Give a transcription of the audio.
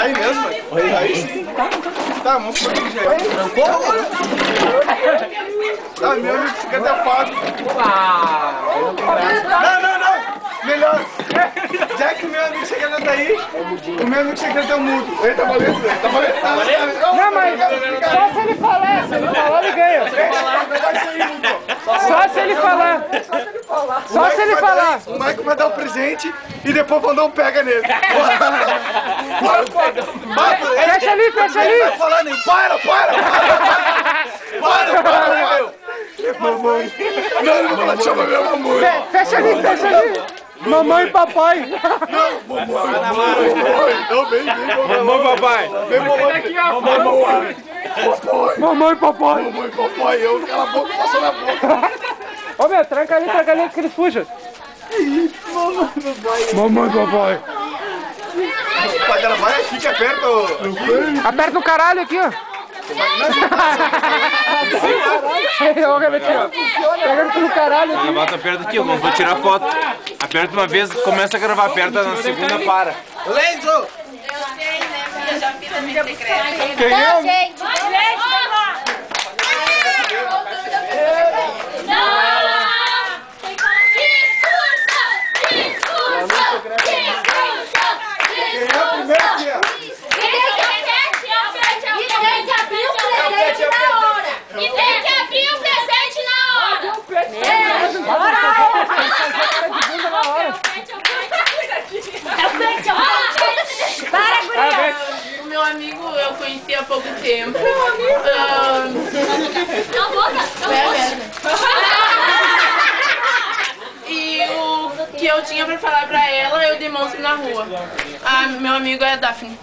aí mesmo, mãe? Aí sim. Tá, vamos por aqui, gente. Trancou? Tá, meu amigo, você quer ter pago. Não. Melhor. Já que o meu amigo chegando daí, o meu amigo chegando tem um mudo. Ele tá valendo, velho. Tá valendo. Não, mas só se ele falar. Se ele falar, ele ganha. Só se ele falar. Só se ele falar. O Michael vai dar um presente e depois vão dar um pega nele. Fecha ali, fecha ali. Ele vai falar nem para. Mamãe. Não, ela chama minha mamãe. Fecha ali. Mamãe e papai. Não, mamãe. Não, vem, Mamãe, papai. Vem, mamãe. Mamãe e papai. Mamãe, papai, eu cala a boca, passa na boca. Ô meu, tranca ali antes que eles fujam. Mamãe e papai. O pai dela vai aqui, que aperta o... Aperta no caralho aqui, ó. Pegando pelo caralho aqui. Bota perto aqui, eu vou tirar foto. Aperta uma vez, começa a gravar, aperta na segunda, para. Lenzo! Eu sei, né? Porque eu já fiz a minha secreta. Quem é? Gente, o meu amigo eu conheci há pouco tempo. E o que eu tinha pra falar pra ela eu demonstro na rua. Meu amigo é a Daphne.